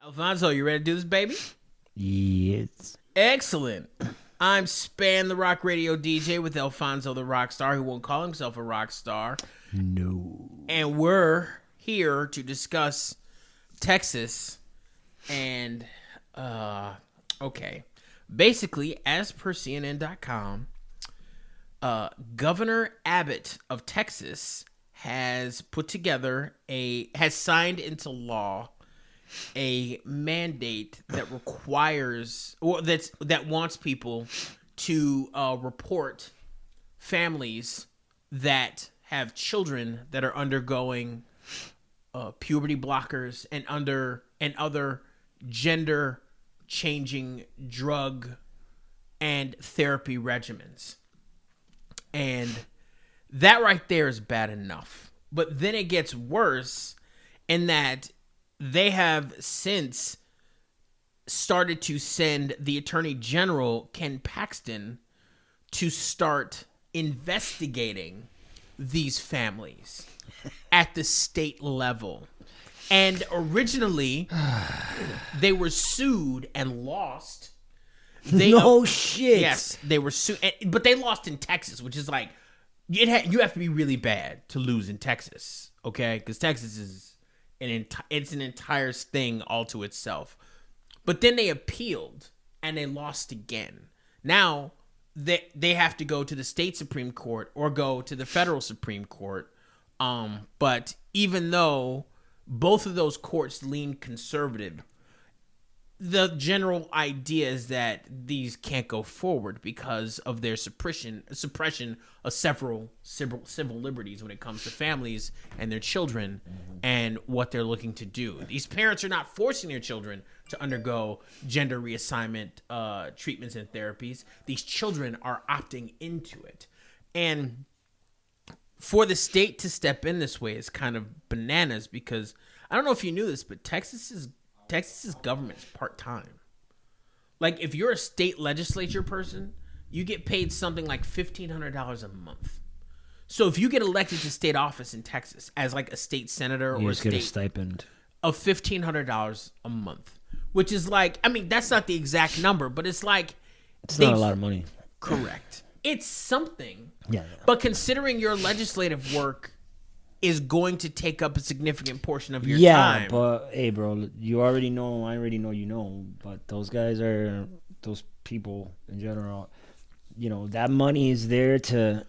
Alfonso, you ready to do this, baby? Yes. Excellent. I'm Span the Rock Radio DJ with Alfonso the Rock Star, who won't call himself a rock star. No. And we're here to discuss Texas and, okay. Basically, as per CNN.com, Governor Abbott of Texas has put together has signed into law a mandate that requires or that wants people to report families that have children that are undergoing puberty blockers and other gender changing drug and therapy regimens. And that right there is bad enough. But then it gets worse in that they have since started to send the Attorney General, Ken Paxton, to start investigating these families at the state level. And originally, they were sued and lost. Shit. Yes, they were sued, but they lost in Texas, which is like, you have to be really bad to lose in Texas, okay? Because Texas is it's an entire thing all to itself. But then they appealed and they lost again. Now they have to go to the state Supreme Court or go to the federal Supreme Court. But even though both of those courts lean conservative, the general idea is that these can't go forward because of their suppression of several civil liberties when it comes to families and their children and what they're looking to do. These parents are not forcing their children to undergo gender reassignment treatments and therapies. These children are opting into it. And for the state to step in this way is kind of bananas because I don't know if you knew this, but Texas's government is part-time. Like, if you're a state legislature person, you get paid something like $1,500 a month. So if you get elected to state office in Texas as like a state senator or get a stipend of $1,500 a month, which is like, I mean, that's not the exact number, but it's like... It's not a lot of money. Correct. It's something. Yeah. But considering your legislative work is going to take up a significant portion of your time. Yeah, but hey, bro, you already know. I already know you know. But those people in general, that money is there to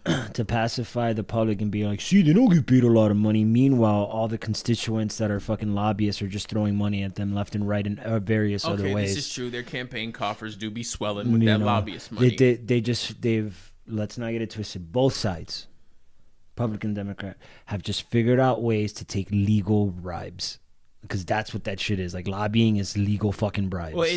pacify the public and be like, see, they don't get paid a lot of money. Meanwhile, all the constituents that are fucking lobbyists are just throwing money at them left and right in various other ways. This is true. Their campaign coffers do be swelling with that lobbyist money. They've let's not get it twisted. Both sides, Republican, Democrat, have just figured out ways to take legal bribes. Because that's what that shit is. Like, lobbying is legal fucking bribes. Well,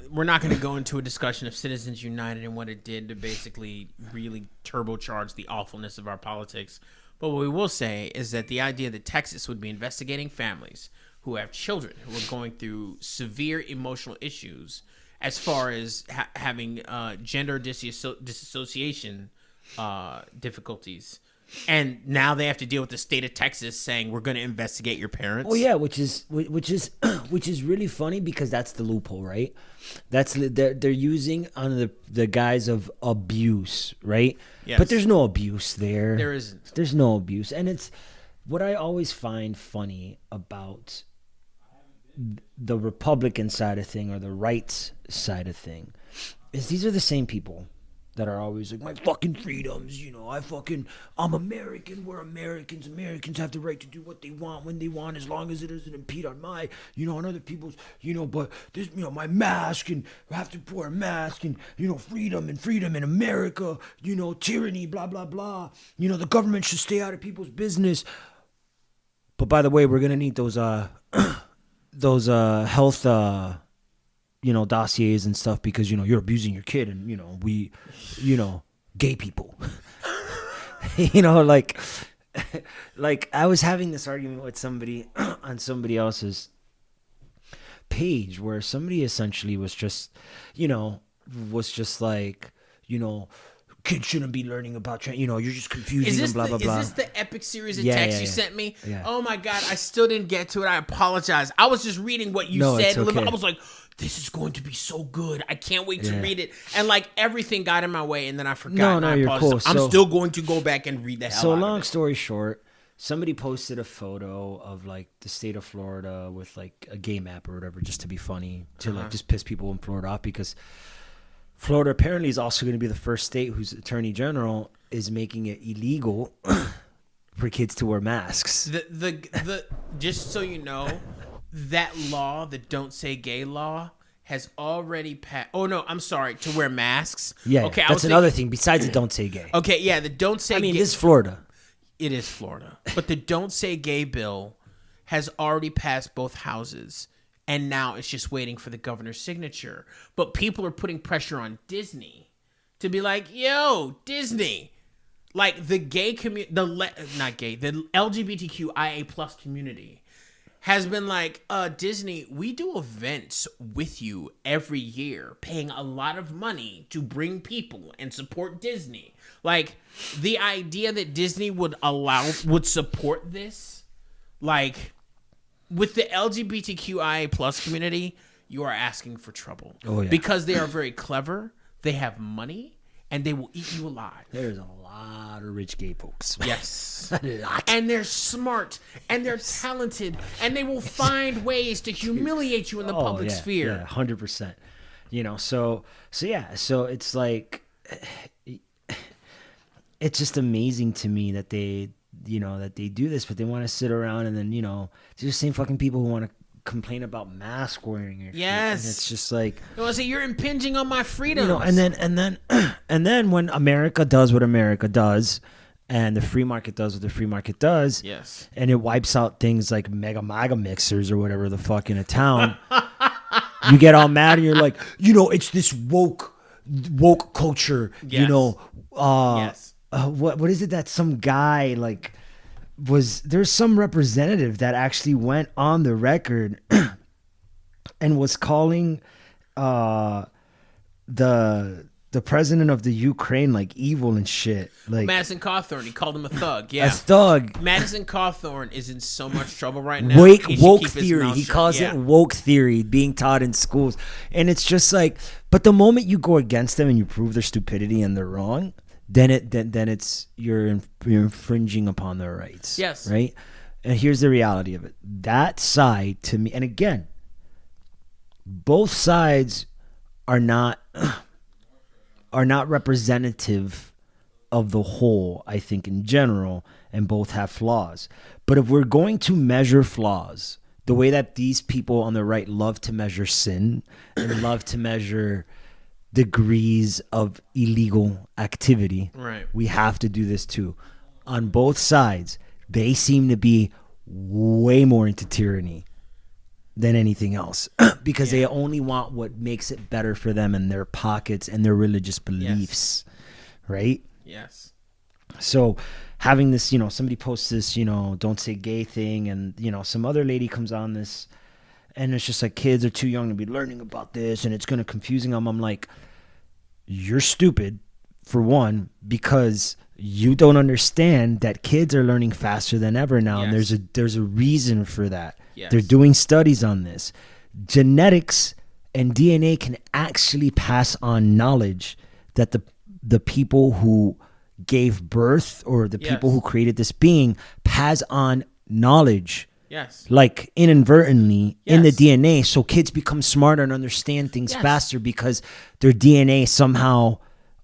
we're not going to go into a discussion of Citizens United and what it did to basically really turbocharge the awfulness of our politics. But what we will say is that the idea that Texas would be investigating families who have children who are going through severe emotional issues as far as having gender disassociation difficulties, and now they have to deal with the state of Texas saying we're going to investigate your parents. Oh yeah, which is really funny because that's the loophole, right? They're using on the guise of abuse, right? Yes. But there's no abuse there. There isn't. There's no abuse, and it's what I always find funny about the Republican side of thing or the rights side of thing is these are the same people that are always like, my fucking freedoms, I'm American, we're Americans. Americans have the right to do what they want when they want, as long as it doesn't impede on my, on other people's, but this, my mask, and I have to wear a mask, and, freedom in America, tyranny, blah, blah, blah. The government should stay out of people's business. But by the way, we're going to need those health, dossiers and stuff because, you're abusing your kid and, we, gay people, like I was having this argument with somebody on somebody else's page where somebody essentially was just like, kids shouldn't be learning about you're just confusing them, blah, blah, blah. Is this the epic series of text you sent me? Yeah. Oh my God, I still didn't get to it. I apologize. I was just reading what you said. It's okay. I was like, this is going to be so good. I can't wait to read it. And like everything got in my way, and then I forgot. No, you're cool. I'm still going to go back and read the hell out of it. So long story short, somebody posted a photo of like the state of Florida with like a gay map or whatever, just to be funny, to like just piss people in Florida off, because Florida apparently is also going to be the first state whose attorney general is making it illegal for kids to wear masks. The just so you know, that law, the Don't Say Gay law, has already passed. Oh no, I'm sorry, to wear masks. Yeah, okay, that's another thing besides the Don't Say Gay. Okay, yeah, the Don't Say Gay. This is Florida. It is Florida, but the Don't Say Gay bill has already passed both houses. And now it's just waiting for the governor's signature. But people are putting pressure on Disney to be like, yo, Disney. Like the gay community, the LGBTQIA plus community has been like, Disney, we do events with you every year, paying a lot of money to bring people and support Disney. Like the idea that Disney would support this, like, with the LGBTQIA plus community, you are asking for trouble. Oh, yeah. Because they are very clever, they have money, and they will eat you alive. There's a lot of rich gay folks. Yes. A lot. And they're smart, and they're talented, and they will find ways to humiliate you in the public sphere. Yeah, 100%. So it's like, it's just amazing to me that they do this, but they want to sit around and then, it's the same fucking people who want to complain about mask wearing. Yes. And it's just like, you want to say you're impinging on my freedom. And then when America does what America does, and the free market does what the free market does, yes, and it wipes out things like Mega Maga mixers or whatever the fuck in a town, you get all mad and you're like, it's this woke culture, yes. Yes. What is it that some guy like there's some representative that actually went on the record and was calling the president of the Ukraine like evil and shit. Like Madison Cawthorn, he called him a thug. Yeah, a thug. Madison Cawthorn is in so much trouble right now. Woke theory. He calls it woke theory being taught in schools, and it's just like, but the moment you go against them and you prove their stupidity and they're wrong, then it's you're infringing upon their rights. Yes. Right? And here's the reality of it. That side to me, and again, both sides are not representative of the whole, I think, in general, and both have flaws. But if we're going to measure flaws the way that these people on the right love to measure sin and love to measure degrees of illegal activity, right, we have to do this too. On both sides, they seem to be way more into tyranny than anything else because they only want what makes it better for them and their pockets and their religious beliefs, right? Yes. So having this, somebody posts this, don't say gay thing, and, some other lady comes on this, and it's just like, kids are too young to be learning about this, and it's going to confusing them. I'm like, you're stupid, for one, because you don't understand that kids are learning faster than ever now, and there's a reason for that. Yes. They're doing studies on this. Genetics and DNA can actually pass on knowledge that the people who gave birth or the people who created this being pass on knowledge. Yes. Like inadvertently in the DNA. So kids become smarter and understand things faster because their DNA somehow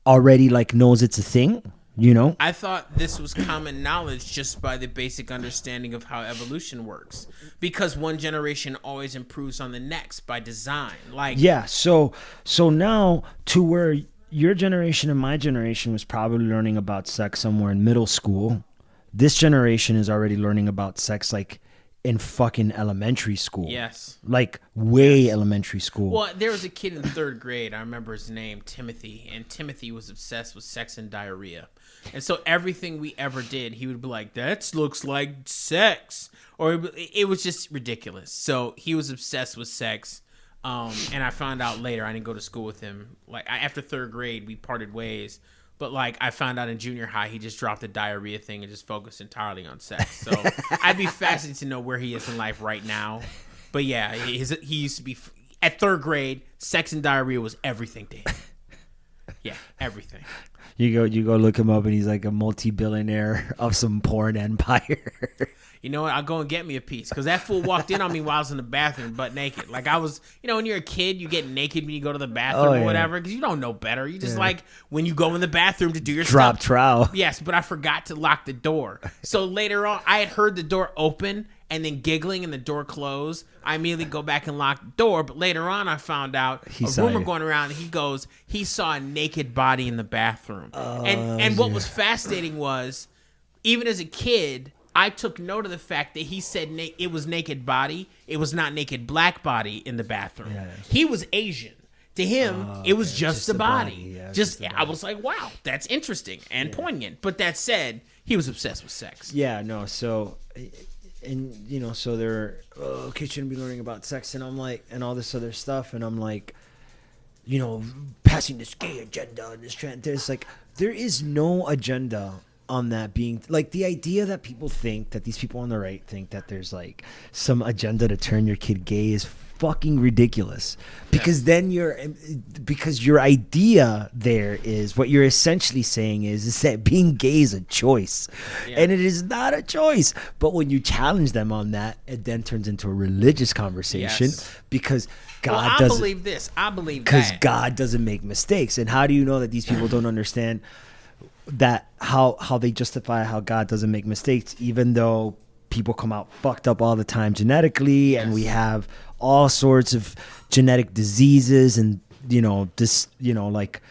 already like knows it's a thing. I thought this was common knowledge just by the basic understanding of how evolution works, because one generation always improves on the next by design. So now to where your generation and my generation was probably learning about sex somewhere in middle school, this generation is already learning about sex like in fucking elementary school. Yes. Like way elementary school. Well, there was a kid in 3rd grade, I remember his name, Timothy, and Timothy was obsessed with sex and diarrhea. And so everything we ever did, he would be like, that looks like sex. Or it was just ridiculous. So he was obsessed with sex. And I found out later, I didn't go to school with him. Like after 3rd grade, we parted ways. But like I found out in junior high, he just dropped the diarrhea thing and just focused entirely on sex. So I'd be fascinated to know where he is in life right now. But yeah, he used to be at 3rd grade. Sex and diarrhea was everything to him. Yeah, everything. You go look him up, and he's like a multi-billionaire of some porn empire. You know what? I'll go and get me a piece because that fool walked in on me while I was in the bathroom, butt naked. Like I was, when you're a kid, you get naked when you go to the bathroom or whatever because you don't know better. You just like when you go in the bathroom to do your drop stuff. trowel. Yes, but I forgot to lock the door. So later on, I had heard the door open and then giggling and the door closed. I immediately go back and lock the door. But later on, I found out a rumor going around. He saw a naked body in the bathroom. And what was fascinating was, even as a kid, I took note of the fact that he said it was naked body. It was not naked black body in the bathroom. Yeah. He was Asian. To him, it was just the body. Yeah, I was like, wow, that's interesting and poignant. But that said, he was obsessed with sex. Yeah, no, so... And so they're kids shouldn't be learning about sex, and I'm like, and all this other stuff, and I'm like, passing this gay agenda and this trend. There's like, there is no agenda on that being like the idea that people think that these people on the right think that there's like some agenda to turn your kid gay is fucking ridiculous, because then because your idea there is what you're essentially saying is that being gay is a choice, and it is not a choice. But when you challenge them on that, it then turns into a religious conversation because God doesn't believe this. I believe because God doesn't make mistakes. And how do you know that these people don't understand that how they justify how God doesn't make mistakes, even though people come out fucked up all the time genetically, and we have all sorts of genetic diseases and like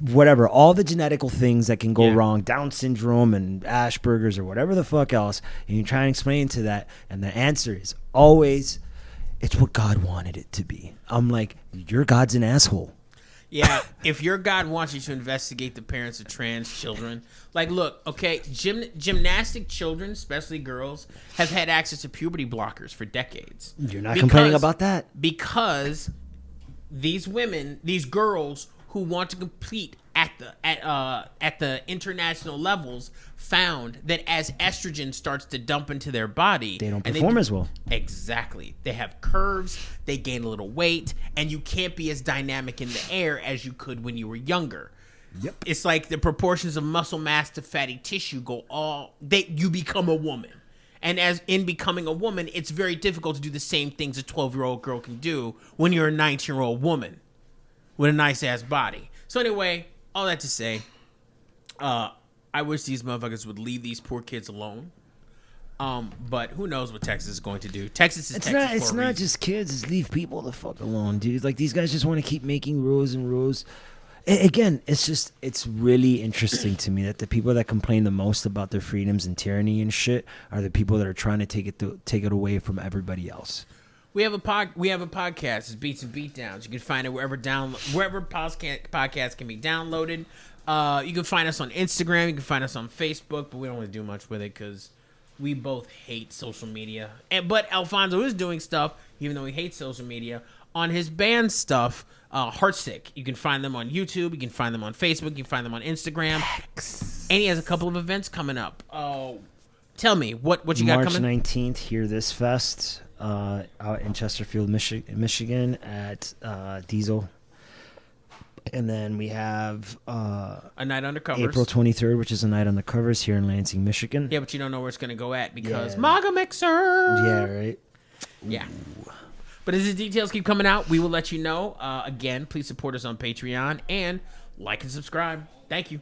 whatever, all the genetical things that can go wrong, Down syndrome and Asperger's or whatever the fuck else, and you try and explain to that, and the answer is always, it's what God wanted it to be. I'm like, your God's an asshole. Yeah, if your God wants you to investigate the parents of trans children, like, look, okay, gymnastic children, especially girls, have had access to puberty blockers for decades. You're not complaining about that? Because these women, these girls who want to compete at the international levels found that as estrogen starts to dump into their body, they don't perform as well. Exactly. They have curves, they gain a little weight, and you can't be as dynamic in the air as you could when you were younger. Yep. It's like the proportions of muscle mass to fatty tissue you become a woman. And as in becoming a woman, it's very difficult to do the same things a 12-year-old girl can do when you're a 19-year-old woman with a nice-ass body. So anyway, all that to say, I wish these motherfuckers would leave these poor kids alone. But who knows what Texas is going to do? Texas is Texas. It's not just kids. It's leave people the fuck alone, dude. Like, these guys just want to keep making rules and rules. Again, it's really interesting to me that the people that complain the most about their freedoms and tyranny and shit are the people that are trying to take it away from everybody else. We have a podcast. It's Beats and Beatdowns. You can find it wherever podcasts can be downloaded. You can find us on Instagram. You can find us on Facebook, but we don't really do much with it because we both hate social media. But Alfonso is doing stuff, even though he hates social media, on his band stuff. HEARTSICK. You can find them on YouTube. You can find them on Facebook. You can find them on Instagram. And he has a couple of events coming up. Tell me what you got coming. March 19th, Hear This Fest out in Chesterfield, Michigan at Diesel. And then we have A Night Under Covers. April 23rd, which is A Night on the Covers here in Lansing, Michigan. Yeah, but you don't know where it's going to go at because MAGA Mixer. Yeah, right? Yeah. But as the details keep coming out, we will let you know. Again, please support us on Patreon and like and subscribe. Thank you.